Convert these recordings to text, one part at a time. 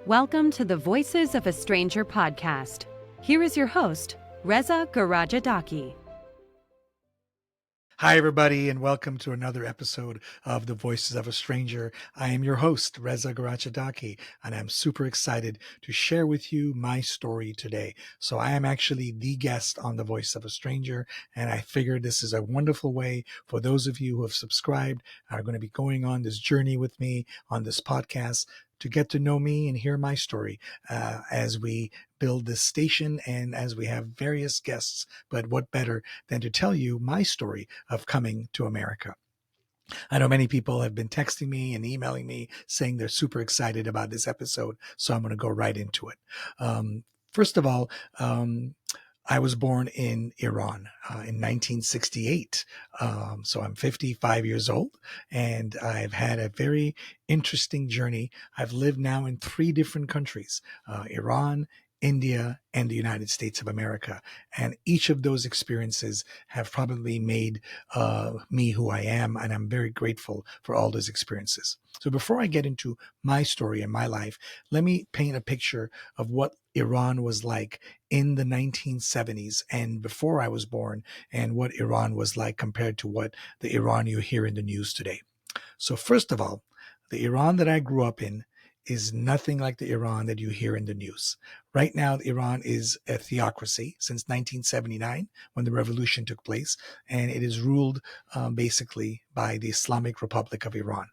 Welcome to the Voices of a Stranger podcast. Here is your host, Reza Garajadaki. Hi, everybody, and welcome to another episode of The Voices of a Stranger. I am your host, Reza Garajadaki, and I'm super excited to share with you my story today. So I am actually the guest on The Voice of a Stranger, and I figured this is a wonderful way for those of you who have subscribed, are going to be going on this journey with me on this podcast to get to know me and hear my story as we build this station and as we have various guests. But what better than to tell you my story of coming to America? I know many people have been texting me and emailing me saying they're super excited about this episode, so I'm going to go right into it. First of all, I was born in Iran in 1968. So I'm 55 years old, and I've had a very interesting journey. I've lived now in 3 different countries, Iran, India, and the United States of America. And each of those experiences have probably made me who I am, and I'm very grateful for all those experiences. So before I get into my story and my life, let me paint a picture of what Iran was like in the 1970s and before I was born, and what Iran was like compared to what the Iran you hear in the news today. So first of all, the Iran that I grew up in is nothing like the Iran that you hear in the news. Right now, Iran is a theocracy since 1979, when the revolution took place, and it is ruled basically by the Islamic Republic of Iran.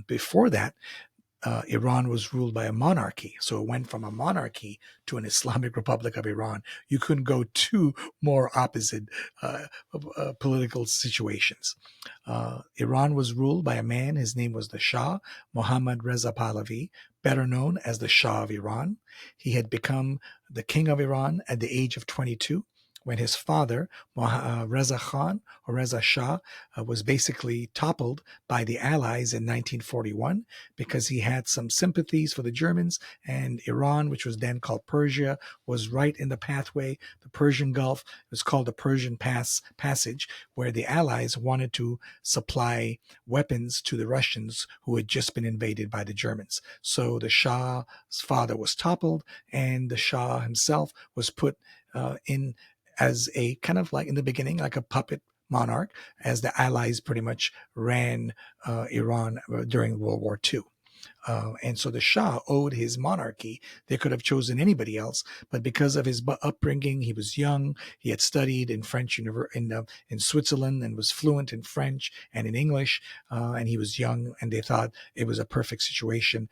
Before that, Iran was ruled by a monarchy. So it went from a monarchy to an Islamic Republic of Iran. You couldn't go two more opposite political situations. Iran was ruled by a man. His name was the Shah, Mohammad Reza Pahlavi, better known as the Shah of Iran. He had become the king of Iran at the age of 22. When his father, Reza Khan or Reza Shah, was basically toppled by the Allies in 1941 because he had some sympathies for the Germans, and Iran, which was then called Persia, was right in the pathway. The Persian Gulf was called the Persian Passage, where the Allies wanted to supply weapons to the Russians who had just been invaded by the Germans. So the Shah's father was toppled, and the Shah himself was put in as a kind of like in the beginning, like a puppet monarch, as the Allies pretty much ran Iran during World War II. And so the Shah owed his monarchy. They could have chosen anybody else, but because of his upbringing, he was young. He had studied in French in Switzerland and was fluent in French and in English. And he was young, and they thought it was a perfect situation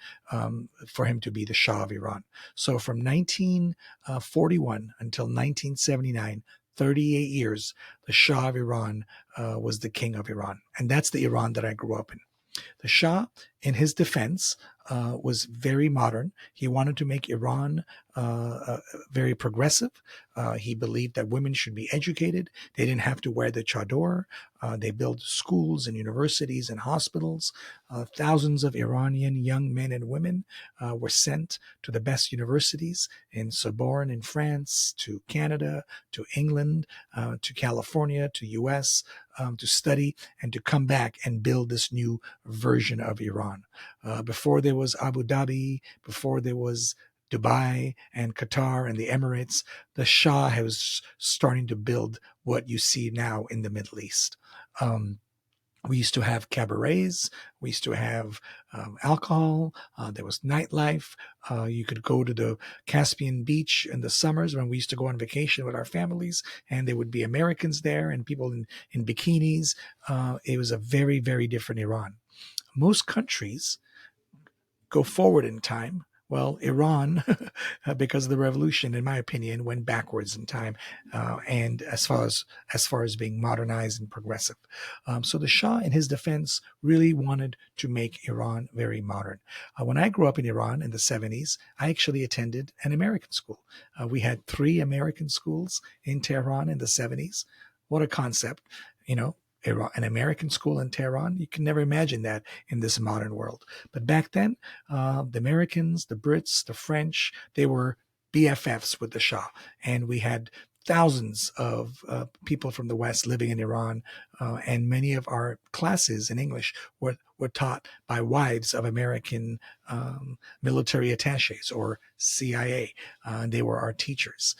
for him to be the Shah of Iran. So from 1941 until 1979, 38 years, the Shah of Iran was the king of Iran. And that's the Iran that I grew up in. The Shah, in his defense, was very modern. He wanted to make Iran very progressive. He believed that women should be educated. They didn't have to wear the chador. They built schools and universities and hospitals. Thousands of Iranian young men and women were sent to the best universities in Sorbonne in France, to Canada, to England, to California, to US, to study and to come back and build this new version of Iran. Before there was Abu Dhabi, before there was Dubai and Qatar and the Emirates, the Shah was starting to build what you see now in the Middle East. We used to have cabarets. We used to have alcohol. There was nightlife. You could go to the Caspian Beach in the summers when we used to go on vacation with our families, and there would be Americans there and people in bikinis. It was a very, very different Iran. Most countries go forward in time. Well, Iran, because of the revolution, in my opinion, went backwards in time, and as far as being modernized and progressive. So the Shah, in his defense, really wanted to make Iran very modern. When I grew up in Iran in the 70s, I actually attended an American school. We had 3 American schools in Tehran in the 70s. What a concept, an American school in Tehran. You can never imagine that in this modern world. But back then, the Americans, the Brits, the French, they were BFFs with the Shah. And we had thousands of people from the West living in Iran, and many of our classes in English were taught by wives of American military attaches or CIA. They were our teachers.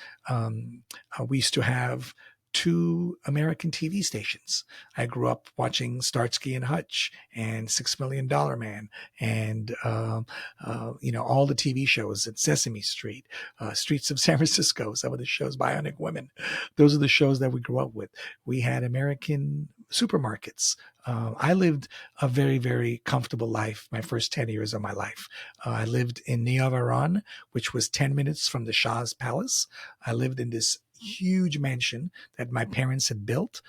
We used to have two American TV stations. I grew up watching Starsky and Hutch and $6 Million Man and, all the TV shows at Sesame Street, Streets of San Francisco, some of the shows, Bionic Women. Those are the shows that we grew up with. We had American supermarkets. I lived a very, very comfortable life my first 10 years of my life. I lived in Neov, Iran, which was 10 minutes from the Shah's palace. I lived in this huge mansion that my parents had built.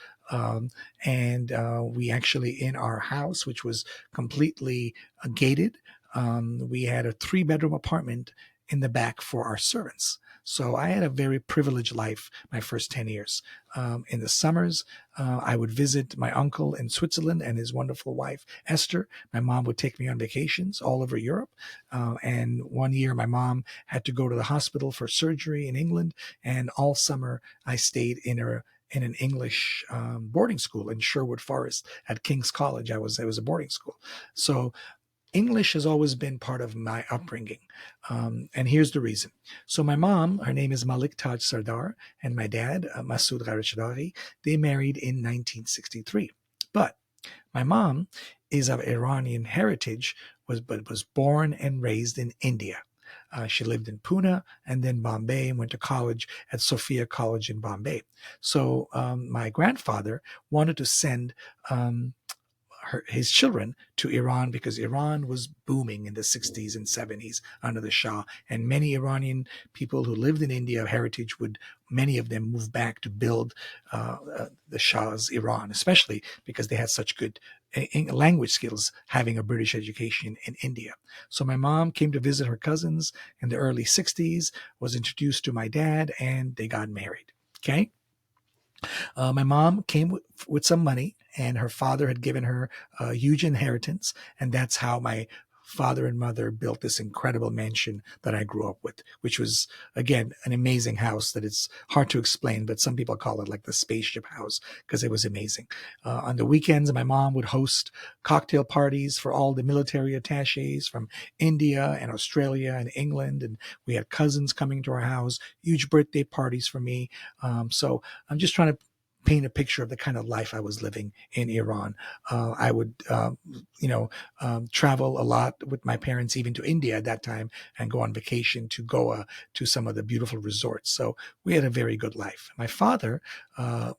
And we actually, in our house, which was completely gated, we had a 3-bedroom apartment in the back for our servants. So I had a very privileged life my first 10 years. In the summers, I would visit my uncle in Switzerland and his wonderful wife, Esther. My mom would take me on vacations all over Europe. And one year, my mom had to go to the hospital for surgery in England. And all summer, I stayed in an English boarding school in Sherwood Forest at King's College. It was a boarding school. So English has always been part of my upbringing. And here's the reason. So my mom, her name is Malik Taj Sardar, and my dad, Masoud Gharachadari, they married in 1963. But my mom is of Iranian heritage, but was born and raised in India. She lived in Pune and then Bombay and went to college at Sophia College in Bombay. So my grandfather wanted to send his children to Iran because Iran was booming in the 60s and 70s under the Shah. And many Iranian people who lived in India of heritage many of them move back to build the Shah's Iran, especially because they had such good language skills having a British education in India. So my mom came to visit her cousins in the early 60s, was introduced to my dad, and they got married. Okay. My mom came with some money, and her father had given her a huge inheritance, and that's how my father and mother built this incredible mansion that I grew up with, which was, again, an amazing house that it's hard to explain, but some people call it like the spaceship house because it was amazing. On the weekends, my mom would host cocktail parties for all the military attaches from India and Australia and England, and we had cousins coming to our house, huge birthday parties for me. So I'm just trying to paint a picture of the kind of life I was living in Iran. I would, travel a lot with my parents, even to India at that time, and go on vacation to Goa, to some of the beautiful resorts. So we had a very good life. My father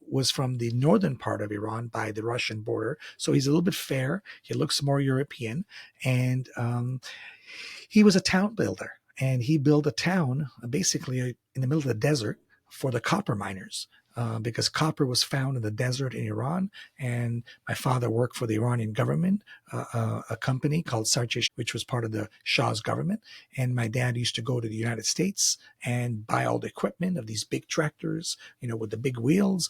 was from the northern part of Iran by the Russian border. So he's a little bit fair. He looks more European. And he was a town builder. And he built a town basically in the middle of the desert for the copper miners. Because copper was found in the desert in Iran, and my father worked for the Iranian government, a company called Sarchesh, which was part of the Shah's government. And my dad used to go to the United States and buy all the equipment of these big tractors, with the big wheels.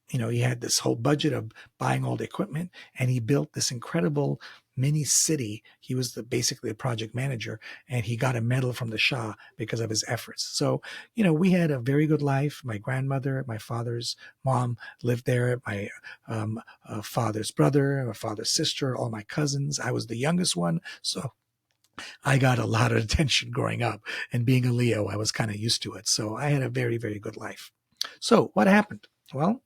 He had this whole budget of buying all the equipment, and he built this incredible mini city. He was basically a project manager, and he got a medal from the Shah because of his efforts. So, we had a very good life. My grandmother, my father's mom lived there. My father's brother, my father's sister, all my cousins. I was the youngest one. So I got a lot of attention growing up, and being a Leo, I was kind of used to it. So I had a very, very good life. So what happened? Well,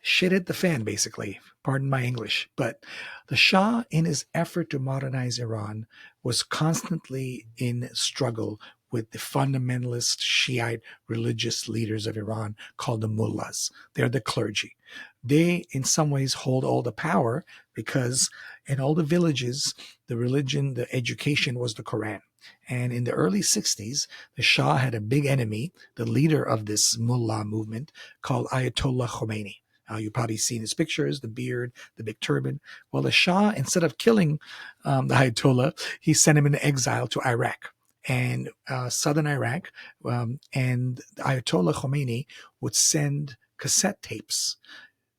shit hit the fan, basically. Pardon my English. But the Shah, in his effort to modernize Iran, was constantly in struggle with the fundamentalist Shiite religious leaders of Iran called the mullahs. They're the clergy. They, in some ways, hold all the power because in all the villages, the religion, the education was the Quran. And in the early 60s, the Shah had a big enemy, the leader of this mullah movement, called Ayatollah Khomeini. You've probably seen his pictures, the beard, the big turban. Well, the Shah, instead of killing the Ayatollah, he sent him into exile to Iraq and southern Iraq. And Ayatollah Khomeini would send cassette tapes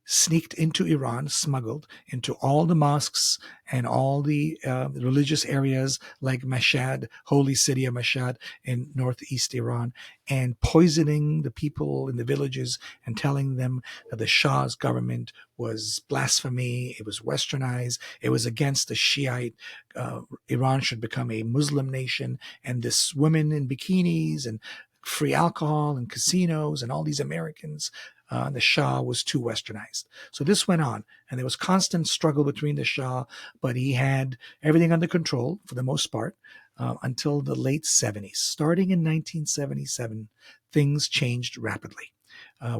sneaked into Iran, smuggled into all the mosques and all the religious areas like Mashhad, holy city of Mashhad in northeast Iran, and poisoning the people in the villages and telling them that the Shah's government was blasphemy, it was westernized, it was against the Shiite. Iran should become a Muslim nation, and this women in bikinis and free alcohol and casinos and all these Americans. The Shah was too westernized. So this went on, and there was constant struggle between the Shah, but he had everything under control for the most part until the late 70s. Starting in 1977, things changed rapidly.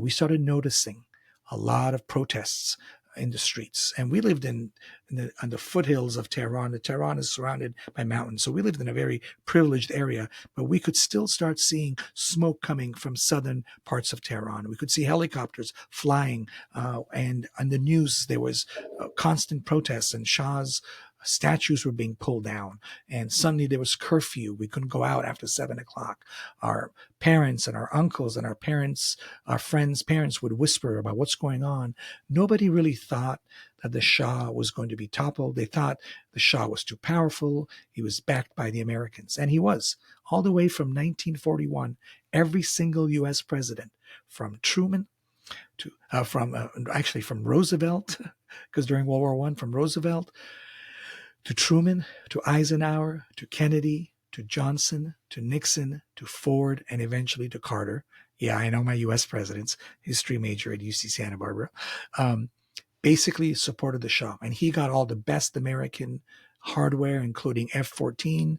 We started noticing a lot of protests in the streets. And we lived on the foothills of Tehran. The Tehran is surrounded by mountains. So we lived in a very privileged area, but we could still start seeing smoke coming from southern parts of Tehran. We could see helicopters flying. And on the news, there was constant protests, and Shah's statues were being pulled down. And suddenly there was curfew. We couldn't go out after 7 o'clock. Our parents and our uncles and our friends' parents would whisper about what's going on. Nobody really thought that the Shah was going to be toppled. They thought the Shah was too powerful. He was backed by the Americans. And he was. All the way from 1941, every single U.S. president, from Truman to, from Roosevelt, because during World War I, from Roosevelt to Truman, to Eisenhower, to Kennedy, to Johnson, to Nixon, to Ford, and eventually to Carter. Yeah, I know my U.S. presidents, history major at UC Santa Barbara, basically supported the Shah. And he got all the best American hardware, including F-14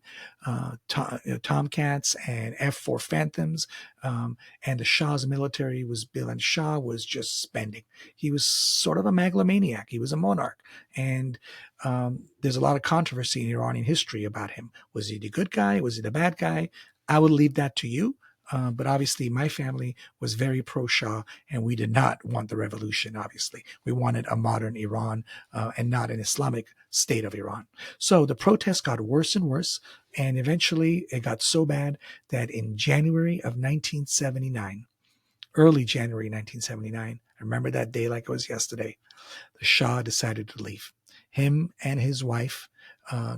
Tomcats and F-4 Phantoms. And the Shah's military was built, and Shah was just spending. He was sort of a megalomaniac. He was a monarch. And there's a lot of controversy in Iranian history about him. Was he the good guy? Was he the bad guy? I would leave that to you. But obviously, my family was very pro-Shah, and we did not want the revolution, obviously. We wanted a modern Iran and not an Islamic state of Iran. So the protests got worse and worse, and eventually it got so bad that in January of 1979, early January 1979, I remember that day like it was yesterday, the Shah decided to leave. Him and his wife,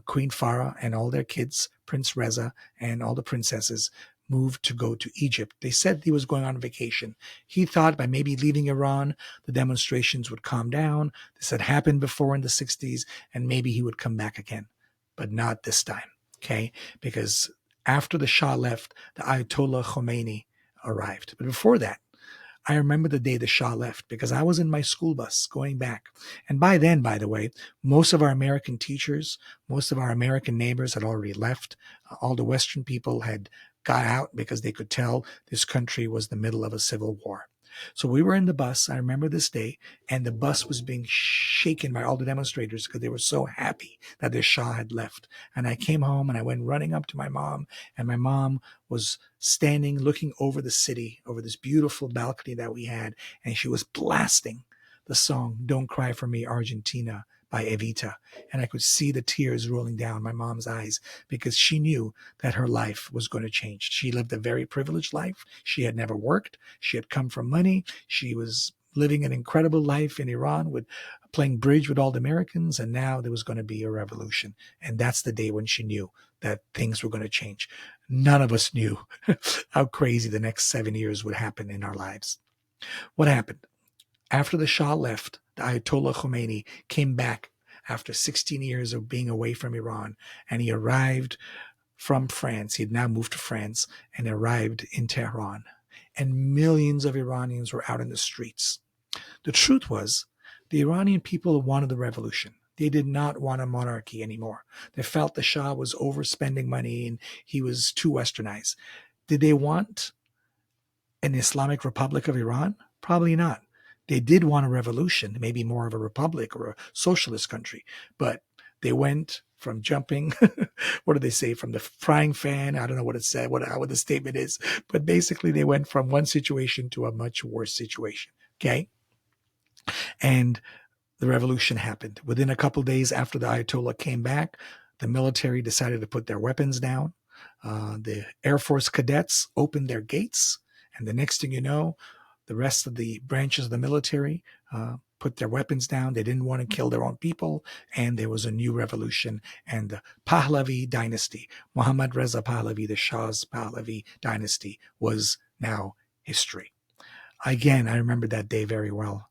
Queen Farah, and all their kids, Prince Reza, and all the princesses, moved to go to Egypt. They said he was going on vacation. He thought by maybe leaving Iran, the demonstrations would calm down. This had happened before in the 60s, and maybe he would come back again. But not this time, okay? Because after the Shah left, the Ayatollah Khomeini arrived. But before that, I remember the day the Shah left because I was in my school bus going back. And by then, by the way, most of our American teachers, most of our American neighbors had already left. All the Western people had got out because they could tell this country was the middle of a civil war. So we were in the bus, I remember this day, and the bus was being shaken by all the demonstrators because they were so happy that their Shah had left. And I came home and I went running up to my mom, and my mom was standing looking over the city, over this beautiful balcony that we had, and she was blasting the song Don't Cry for Me, Argentina by Evita. And I could see the tears rolling down my mom's eyes because she knew that her life was going to change. She lived a very privileged life. She had never worked. She had come from money. She was living an incredible life in Iran with playing bridge with all the Americans. And now there was going to be a revolution. And that's the day when she knew that things were going to change. None of us knew how crazy the next 7 years would happen in our lives. What happened? After the Shah left, the Ayatollah Khomeini came back after 16 years of being away from Iran, and he arrived from France. He had now moved to France and arrived in Tehran. And millions of Iranians were out in the streets. The truth was, the Iranian people wanted the revolution. They did not want a monarchy anymore. They felt the Shah was overspending money and he was too westernized. Did they want an Islamic Republic of Iran? Probably not. They did want a revolution, maybe more of a republic or a socialist country, but they went from jumping, what do they say, from the frying fan? I don't know what it said, what the statement is, but basically they went from one situation to a much worse situation, okay? And the revolution happened. Within a couple of days after the Ayatollah came back, the military decided to put their weapons down. The Air Force cadets opened their gates, and the next thing you know, the rest of the branches of the military put their weapons down. They didn't want to kill their own people. And there was a new revolution. And the Pahlavi dynasty, Muhammad Reza Pahlavi, the Shah's Pahlavi dynasty, was now history. Again, I remember that day very well.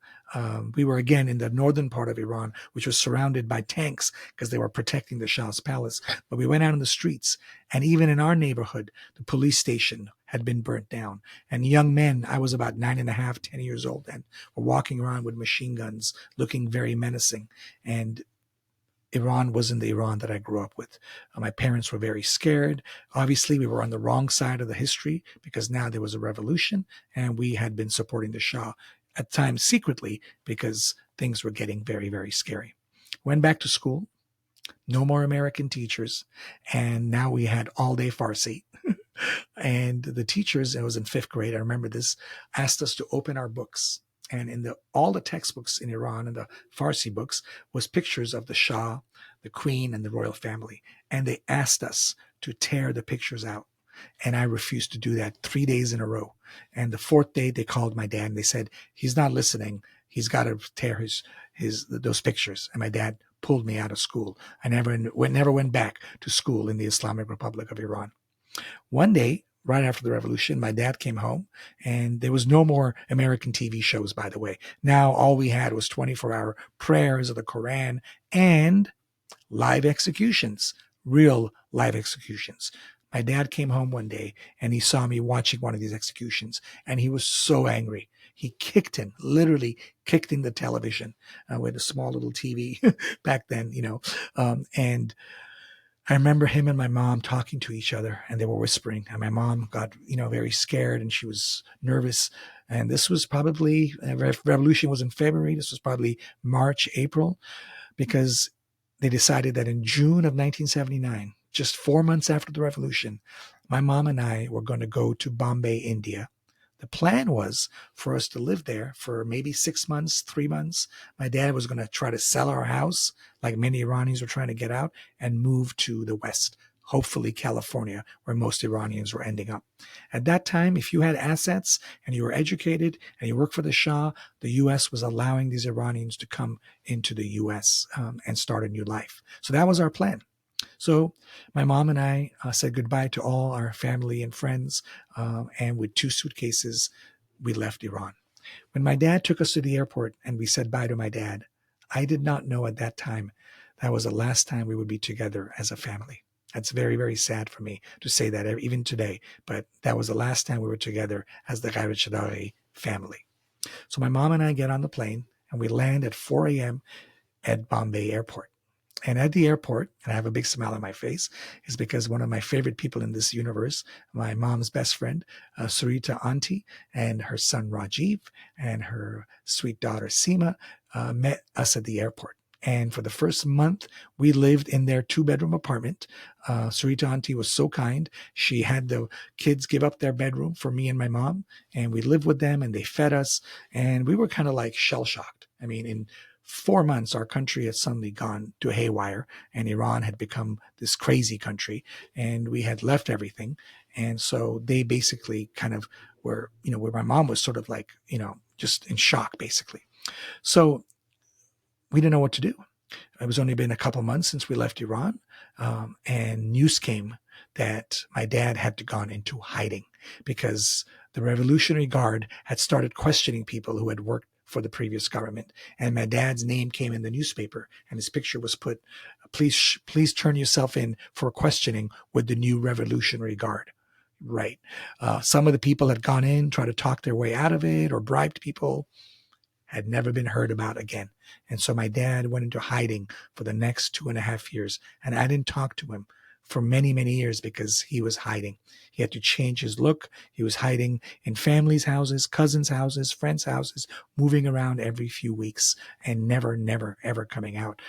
We were again in the northern part of Iran, which was surrounded by tanks because they were protecting the Shah's palace. But we went out in the streets, and even in our neighborhood, the police station had been burnt down. And young men, I was about 9.5, 10 years old then, were walking around with machine guns, looking very menacing. And Iran wasn't the Iran that I grew up with. My parents were very scared. Obviously, we were on the wrong side of the history because now there was a revolution, and we had been supporting the Shah at times secretly because things were getting very, very scary. Went back to school, no more American teachers, and now we had all-day Farsi. And the teachers, it was in 5th grade, I remember this, asked us to open our books. And in all the textbooks in Iran and the Farsi books was pictures of the Shah, the Queen, and the royal family. And they asked us to tear the pictures out. And I refused to do that 3 days in a row. And the 4th day, they called my dad and they said, he's not listening. He's got to tear those pictures. And my dad pulled me out of school. I never went back to school in the Islamic Republic of Iran. One day, right after the revolution, my dad came home, and there was no more American TV shows, by the way. Now all we had was 24-hour prayers of the Quran and live executions, real live executions. My dad came home one day and he saw me watching one of these executions, and he was so angry. He literally kicked in the television with a small little TV back then, and I remember him and my mom talking to each other, and they were whispering, and my mom got, very scared, and she was nervous. And this was probably, revolution was in February. This was probably March, April, because they decided that in June of 1979, just 4 months after the revolution, my mom and I were going to go to Bombay, India. The plan was for us to live there for maybe 6 months, 3 months. My dad was going to try to sell our house, like many Iranians were trying to get out, and move to the West, hopefully California, where most Iranians were ending up. At that time, if you had assets and you were educated and you worked for the Shah, the U.S. was allowing these Iranians to come into the U.S. And start a new life. So that was our plan. So my mom and I said goodbye to all our family and friends, and with 2 suitcases, we left Iran. When my dad took us to the airport and we said bye to my dad, I did not know at that time that was the last time we would be together as a family. That's very, very sad for me to say that even today, but that was the last time we were together as the Ghairachadari family. So my mom and I get on the plane and we land at 4 a.m. at Bombay Airport. And at the airport, and I have a big smile on my face, is because one of my favorite people in this universe, my mom's best friend, Sarita Auntie, and her son Rajiv, and her sweet daughter Seema, met us at the airport. And for the first month, we lived in their 2-bedroom apartment. Sarita Auntie was so kind. She had the kids give up their bedroom for me and my mom, and we lived with them, and they fed us. And we were kind of like shell-shocked. I mean, in 4 months, our country had suddenly gone to haywire, and Iran had become this crazy country, and we had left everything. And so they basically kind of were, where my mom was sort of like, just in shock, basically. So we didn't know what to do. It was only been a couple months since we left Iran, and news came that my dad had gone into hiding because the Revolutionary Guard had started questioning people who had worked for the previous government. And my dad's name came in the newspaper, and his picture was put, please turn yourself in for questioning with the new Revolutionary Guard. Right. Some of the people had gone in, tried to talk their way out of it or bribed people, had never been heard about again. And so my dad went into hiding for the next 2.5 years. And I didn't talk to him for many, many years because he was hiding. He had to change his look. He was hiding in families' houses, cousins' houses, friends' houses, moving around every few weeks and never, ever coming out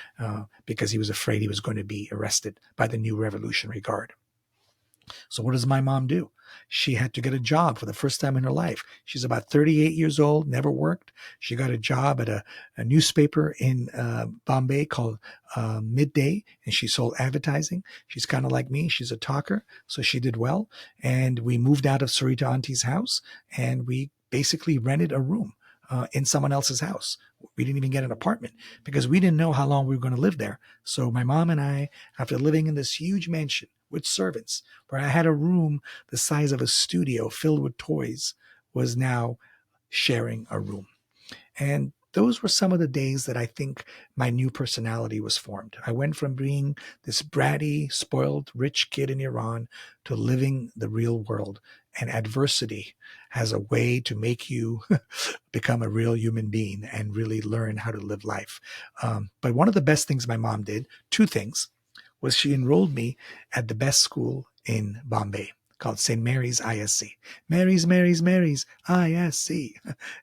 because he was afraid he was going to be arrested by the new Revolutionary Guard. So what does my mom do? She had to get a job for the first time in her life. She's about 38 years old, never worked. She got a job at a newspaper in Bombay called Midday, and she sold advertising. She's kind of like me. She's a talker, so she did well. And we moved out of Sarita Auntie's house, and we basically rented a room in someone else's house. We didn't even get an apartment because we didn't know how long we were going to live there. So my mom and I, after living in this huge mansion with servants, where I had a room the size of a studio filled with toys, was now sharing a room. And those were some of the days that I think my new personality was formed. I went from being this bratty, spoiled, rich kid in Iran to living the real world. And adversity has a way to make you become a real human being and really learn how to live life. But one of the best things my mom did, two things, was she enrolled me at the best school in Bombay called St. Mary's ISC. Mary's ISC.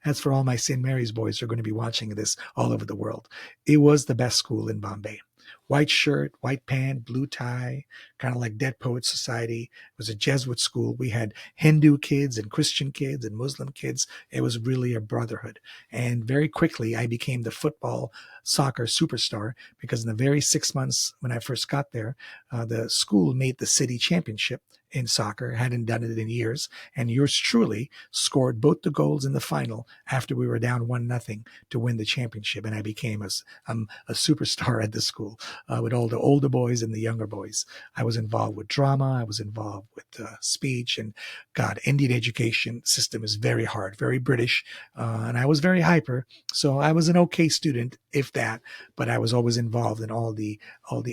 That's for all my St. Mary's boys who are going to be watching this all over the world. It was the best school in Bombay. White shirt, white pant, blue tie, kind of like Dead Poets Society. It was a Jesuit school. We had Hindu kids and Christian kids and Muslim kids. It was really a brotherhood. And very quickly, I became the football, soccer superstar because in the very 6 months when I first got there, the school made the city championship in soccer, hadn't done it in years, and yours truly scored both the goals in the final after we were down 1-0 to win the championship, and I became a superstar at the school with all the older boys and the younger boys. I was involved with drama, I was involved with speech, and God, Indian education system is very hard, very British, and I was very hyper, so I was an okay student, if that, but I was always involved in all the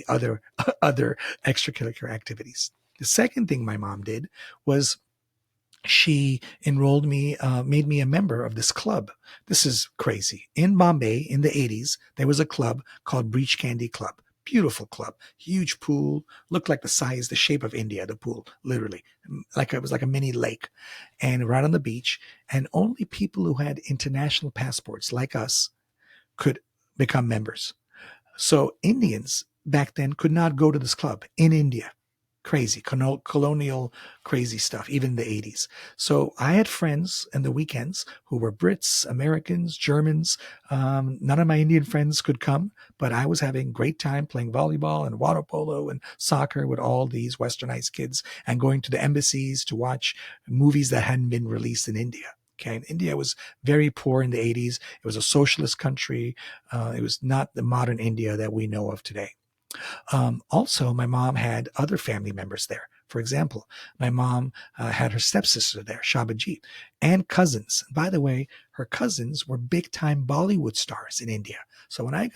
other other extracurricular activities. The second thing my mom did was she enrolled me, made me a member of this club. This is crazy. In Bombay in the 80s, there was a club called Breach Candy Club. Beautiful club, huge pool, looked like the shape of India, the pool, literally. Like it was like a mini lake and right on the beach. And only people who had international passports like us could become members. So Indians back then could not go to this club in India. Crazy, colonial, crazy stuff, even in the 80s. So I had friends in the weekends who were Brits, Americans, Germans. None of my Indian friends could come, but I was having a great time playing volleyball and water polo and soccer with all these westernized kids and going to the embassies to watch movies that hadn't been released in India. Okay, and India was very poor in the 80s. It was a socialist country. It was not the modern India that we know of today. Also, my mom had other family members there. For example, my mom had her stepsister there, Shabaji, and cousins. By the way, her cousins were big-time Bollywood stars in India. So when I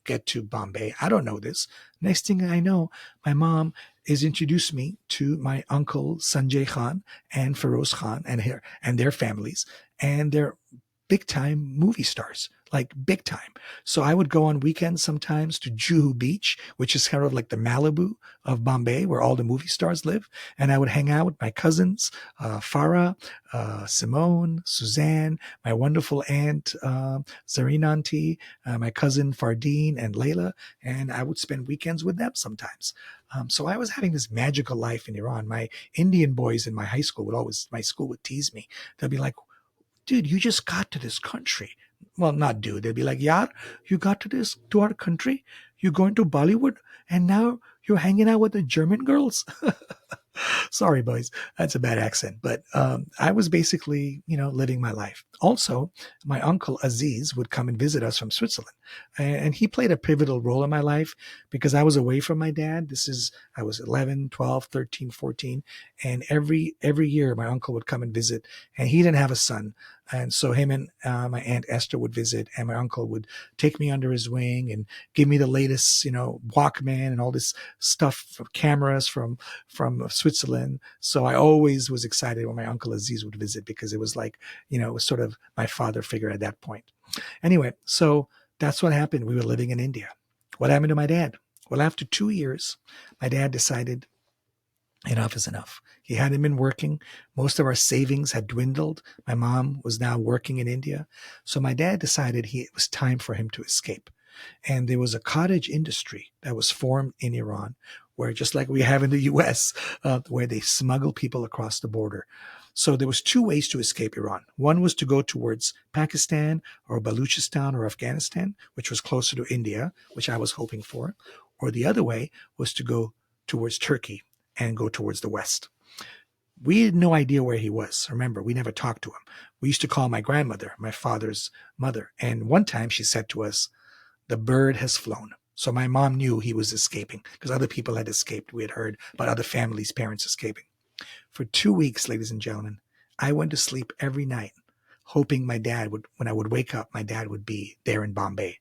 get to Bombay, I don't know this. Next thing I know, my mom is introduced me to my uncle Sanjay Khan and Feroz Khan and their families, and they're big-time movie stars. Like big time. So I would go on weekends sometimes to Juhu Beach, which is kind of like the Malibu of Bombay, where all the movie stars live. And I would hang out with my cousins, Farah, Simone, Suzanne, my wonderful aunt, Zareen Auntie, my cousin Fardeen and Layla. And I would spend weekends with them sometimes. So I was having this magical life in Iran. My Indian boys in my my school would tease me. They'll be like, dude, you just got to this country. Well, not dude. They'd be like, Yaar, you got to our country. You're going to Bollywood and now you're hanging out with the German girls. Sorry, boys. That's a bad accent. But I was basically, living my life. Also, my uncle Aziz would come and visit us from Switzerland. And he played a pivotal role in my life because I was away from my dad. I was 11, 12, 13, 14. And every year my uncle would come and visit. And he didn't have a son. And so him and my Aunt Esther would visit, and my uncle would take me under his wing and give me the latest, Walkman and all this stuff, cameras from Switzerland. So I always was excited when my uncle Aziz would visit because it was like, it was sort of my father figure at that point. Anyway, so that's what happened. We were living in India. What happened to my dad? Well, after 2 years, my dad decided enough is enough. He hadn't been working. Most of our savings had dwindled. My mom was now working in India. So my dad decided it was time for him to escape. And there was a cottage industry that was formed in Iran where, just like we have in the US, where they smuggle people across the border. So there was two ways to escape Iran. One was to go towards Pakistan or Baluchistan or Afghanistan, which was closer to India, which I was hoping for. Or the other way was to go towards Turkey and go towards the west. We had no idea where he was. Remember, we never talked to him. We used to call my grandmother, my father's mother. And one time she said to us, "The bird has flown." So my mom knew he was escaping because other people had escaped. We had heard about other families' parents escaping. For 2 weeks, ladies and gentlemen, I went to sleep every night, hoping my dad would, when I would wake up, my dad would be there in Bombay.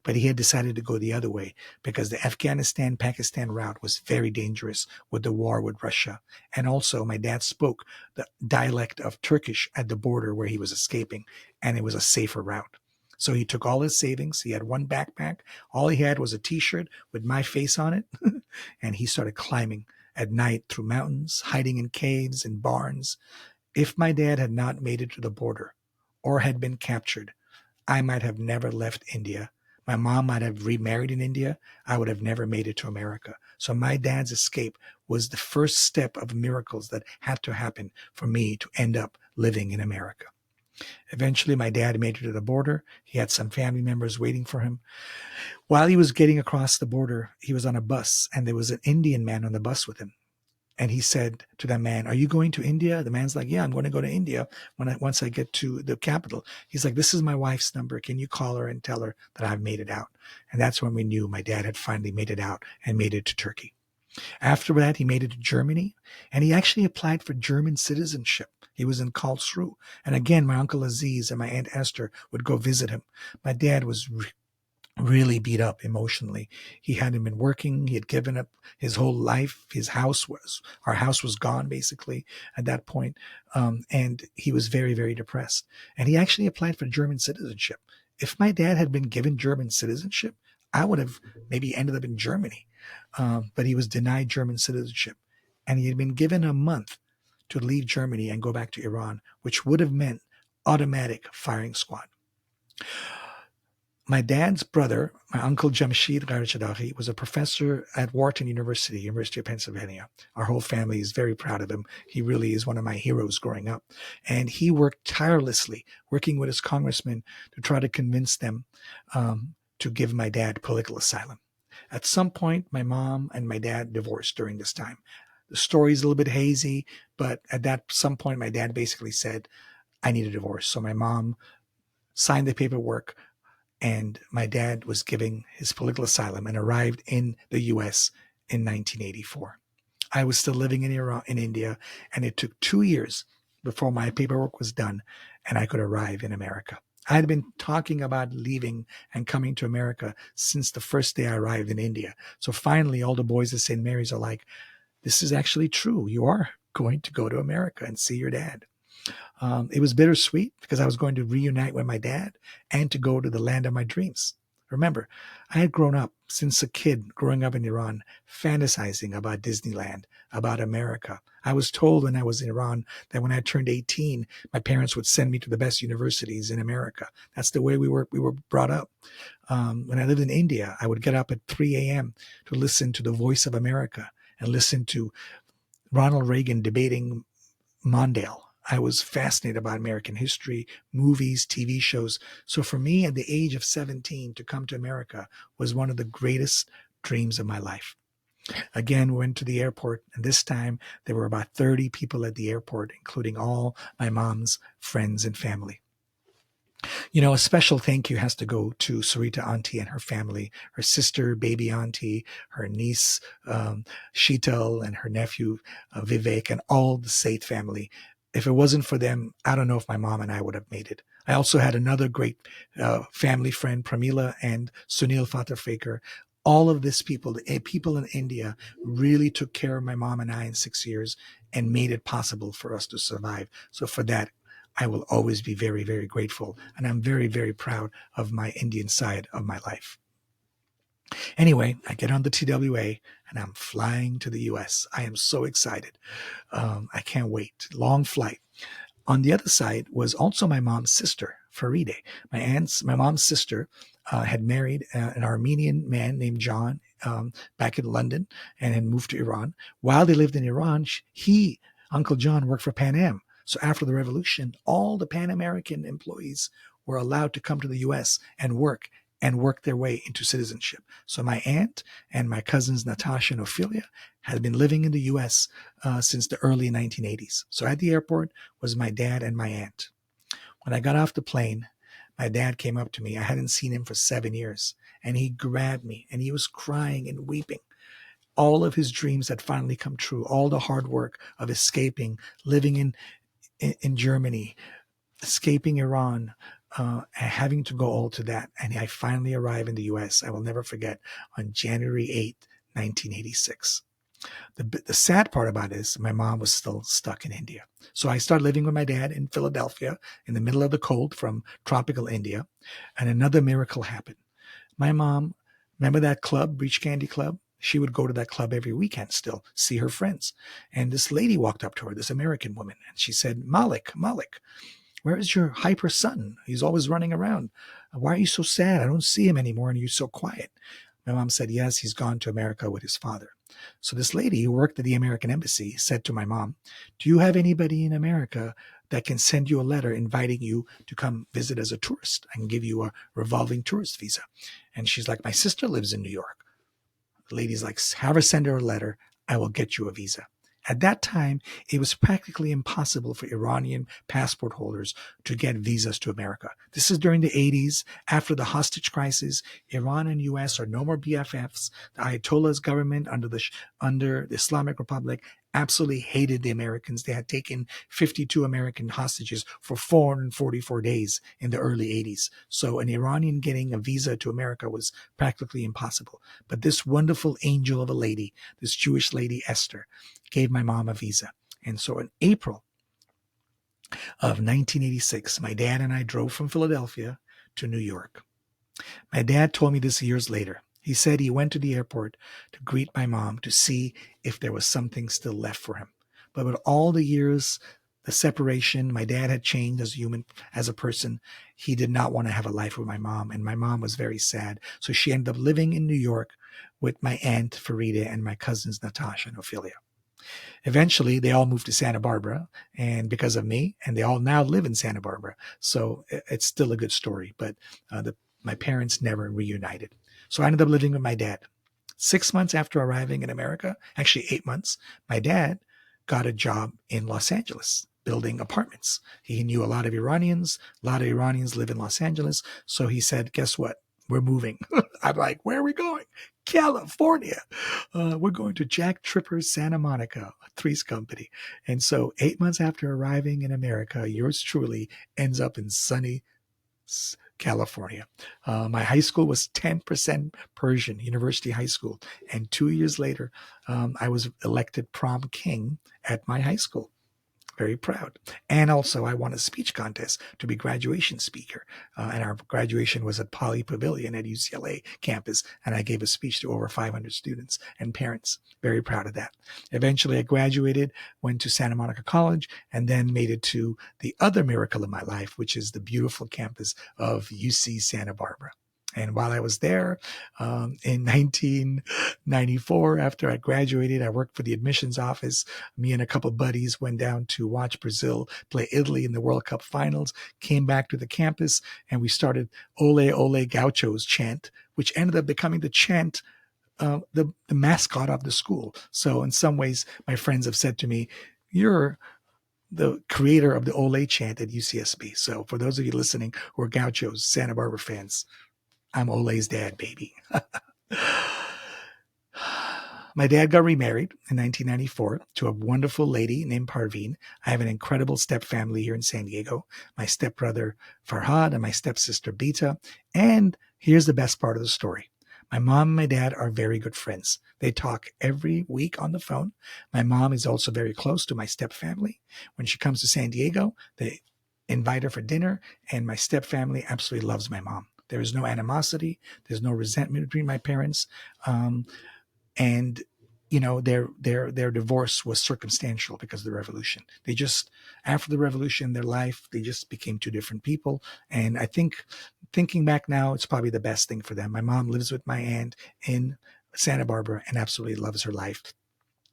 But he had decided to go the other way because the Afghanistan-Pakistan route was very dangerous with the war with Russia. And also, my dad spoke the dialect of Turkish at the border where he was escaping, and it was a safer route. So he took all his savings. He had one backpack. All he had was a T-shirt with my face on it. And he started climbing at night through mountains, hiding in caves and barns. If my dad had not made it to the border or had been captured, I might have never left India. My mom might have remarried in India. I would have never made it to America. So my dad's escape was the first step of miracles that had to happen for me to end up living in America. Eventually, my dad made it to the border. He had some family members waiting for him. While he was getting across the border, he was on a bus, and there was an Indian man on the bus with him. And he said to that man, "Are you going to India?" The man's like, "Yeah, I'm going to go to India once I get to the capital." He's like, "This is my wife's number. Can you call her and tell her that I've made it out?" And that's when we knew my dad had finally made it out and made it to Turkey. After that, he made it to Germany, and he actually applied for German citizenship. He was in Karlsruhe. And again, my Uncle Aziz and my Aunt Esther would go visit him. My dad was really beat up emotionally. He hadn't been working. He had given up his whole life. Our house was gone basically at that point. And he was very, very depressed. And he actually applied for German citizenship. If my dad had been given German citizenship, I would have maybe ended up in Germany. But he was denied German citizenship. And he had been given a month to leave Germany and go back to Iran, which would have meant automatic firing squad. My dad's brother, my uncle Jamshid Garchadahi, was a professor at Wharton University, University of Pennsylvania. Our whole family is very proud of him. He really is one of my heroes growing up. And he worked tirelessly, working with his congressmen to try to convince them to give my dad political asylum. At some point, my mom and my dad divorced during this time. The story's a little bit hazy, but at some point, my dad basically said, "I need a divorce." So my mom signed the paperwork, and my dad was giving his political asylum and arrived in the U.S. in 1984. I was still living in India, and it took 2 years before my paperwork was done and I could arrive in America. I had been talking about leaving and coming to America since the first day I arrived in India. So finally, all the boys at St. Mary's are like, "This is actually true. You are going to go to America and see your dad." It was bittersweet because I was going to reunite with my dad and to go to the land of my dreams. Remember, I had grown up since a kid growing up in Iran, fantasizing about Disneyland, about America. I was told when I was in Iran that when I turned 18, my parents would send me to the best universities in America. That's the way we were brought up. When I lived in India, I would get up at 3 a.m. to listen to the Voice of America and listen to Ronald Reagan debating Mondale. I was fascinated about American history, movies, TV shows. So for me, at the age of 17, to come to America was one of the greatest dreams of my life. Again, we went to the airport, and this time there were about 30 people at the airport, including all my mom's friends and family. You know, a special thank you has to go to Sarita Auntie and her family, her sister, baby auntie, her niece, Sheetal, and her nephew, Vivek, and all the Saith family. If it wasn't for them, I don't know if my mom and I would have made it. I also had another great family friend, Pramila and Sunil Fatarfekar. All of these people, the people in India, really took care of my mom and I in 6 years and made it possible for us to survive. So for that, I will always be very, very grateful. And I'm very, very proud of my Indian side of my life. Anyway, I get on the TWA and I'm flying to the US. I am so excited. I can't wait. Long flight. On the other side was also my mom's sister, Faride. My mom's sister had married an Armenian man named John back in London and had moved to Iran. While they lived in Iran, Uncle John, worked for Pan Am. So after the revolution, all the Pan American employees were allowed to come to the US and work and work their way into citizenship. So my aunt and my cousins Natasha and Ophelia had been living in the U.S. Since the early 1980s. So at the airport was my dad and my aunt. When I got off the plane, my dad came up to me. I hadn't seen him for 7 years, and he grabbed me, and he was crying and weeping. All of his dreams had finally come true. All the hard work of escaping, living in Germany, escaping Iran, having to go all to that. And I finally arrived in the U.S., I will never forget, on January 8th, 1986. The sad part about it is my mom was still stuck in India. So I started living with my dad in Philadelphia in the middle of the cold from tropical India. And another miracle happened. My mom, remember that club, Beach Candy Club? She would go to that club every weekend still, see her friends. And this lady walked up to her, this American woman, and she said, Malik, where is your hyper son? He's always running around. Why are you so sad? I don't see him anymore, and you're so quiet. My mom said, yes, he's gone to America with his father. So this lady who worked at the American embassy said to my mom, do you have anybody in America that can send you a letter inviting you to come visit as a tourist? I can give you a revolving tourist visa. And she's like, my sister lives in New York. The lady's like, have her send her a letter. I will get you a visa. At that time, it was practically impossible for Iranian passport holders to get visas to America. This is during the 80s, after the hostage crisis. Iran and U.S. are no more BFFs. The Ayatollah's government under the Islamic Republic absolutely hated the Americans. They had taken 52 American hostages for 444 days in the early 80s. So an Iranian getting a visa to America was practically impossible. But this wonderful angel of a lady, this Jewish lady, Esther, gave my mom a visa. And so in April of 1986, my dad and I drove from Philadelphia to New York. My dad told me this years later. He said he went to the airport to greet my mom to see if there was something still left for him. But with all the years, the separation, my dad had changed as a human, as a person. He did not want to have a life with my mom, and my mom was very sad. So she ended up living in New York with my aunt Farida and my cousins Natasha and Ophelia. Eventually, they all moved to Santa Barbara, and because of me, and they all now live in Santa Barbara. So it's still a good story, but my parents never reunited. So I ended up living with my dad. 6 months after arriving in America, actually 8 months, my dad got a job in Los Angeles building apartments. He knew a lot of Iranians. A lot of Iranians live in Los Angeles. So he said, guess what? We're moving. I'm like, where are we going? California. We're going to Jack Tripper's Santa Monica, a threes company. And so 8 months after arriving in America, yours truly ends up in sunny California. My high school was 10% Persian, University High School. And 2 years later, I was elected prom king at my high school. Very proud. And also I won a speech contest to be graduation speaker. And our graduation was at Poly Pavilion at UCLA campus. And I gave a speech to over 500 students and parents. Very proud of that. Eventually I graduated, went to Santa Monica College, and then made it to the other miracle of my life, which is the beautiful campus of UC Santa Barbara. And while I was there in 1994, after I graduated, I worked for the admissions office. Me and a couple buddies went down to watch Brazil play Italy in the World Cup finals, came back to the campus, and we started Ole Ole Gauchos chant, which ended up becoming the chant, the mascot of the school. So in some ways, my friends have said to me, you're the creator of the Ole chant at UCSB. So for those of you listening who are Gauchos, Santa Barbara fans, I'm Ole's dad, baby. My dad got remarried in 1994 to a wonderful lady named Parveen. I have an incredible step family here in San Diego. My stepbrother Farhad and my stepsister Bita. And here's the best part of the story. My mom and my dad are very good friends. They talk every week on the phone. My mom is also very close to my step family. When she comes to San Diego, they invite her for dinner, and my step family absolutely loves my mom. There is no animosity. There's no resentment between my parents. And, you know, their divorce was circumstantial because of the revolution. They just, after the revolution, their life, they just became two different people. And I think, thinking back now, it's probably the best thing for them. My mom lives with my aunt in Santa Barbara and absolutely loves her life.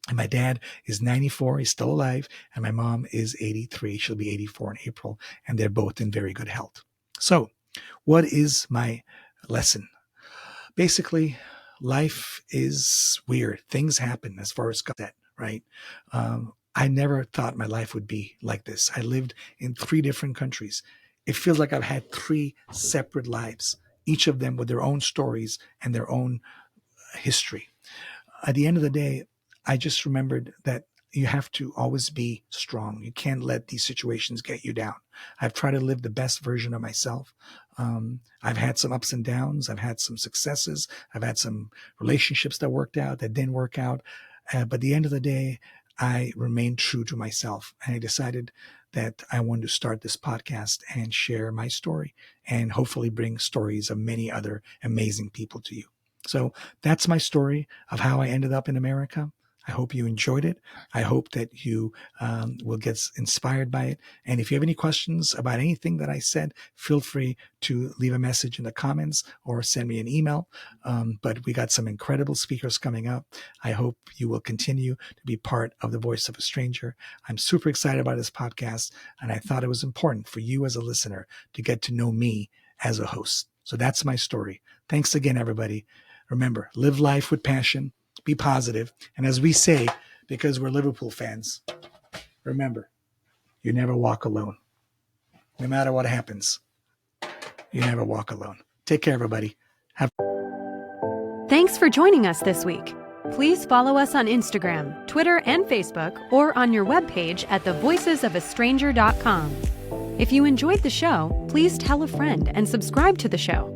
And my dad is 94. He's still alive. And my mom is 83. She'll be 84 in April. And they're both in very good health. So, what is my lesson. Basically, life is weird. Things happen as far as that, right? I never thought my life would be like this. I lived in 3 different countries. It feels like I've had 3 separate lives, each of them with their own stories and their own history. At the end of the day, I just remembered that you have to always be strong. You can't let these situations get you down. I've tried to live the best version of myself. I've had some ups and downs. I've had some successes. I've had some relationships that worked out, that didn't work out. But at the end of the day, I remained true to myself. And I decided that I wanted to start this podcast and share my story and hopefully bring stories of many other amazing people to you. So that's my story of how I ended up in America. I hope you enjoyed it. I hope that you will get inspired by it. And if you have any questions about anything that I said, feel free to leave a message in the comments or send me an email. But we got some incredible speakers coming up. I hope you will continue to be part of the Voice of a Stranger. I'm super excited about this podcast, and I thought it was important for you as a listener to get to know me as a host. So that's my story. Thanks again, everybody. Remember, live life with passion. Be positive. And as we say, because we're Liverpool fans, remember, you never walk alone. No matter what happens, you never walk alone. Take care, everybody. Thanks for joining us this week. Please follow us on Instagram, Twitter, and Facebook, or on your webpage at thevoicesofastranger.com. If you enjoyed the show, please tell a friend and subscribe to the show.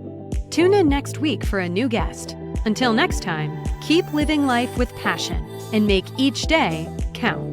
Tune in next week for a new guest. Until next time, keep living life with passion and make each day count.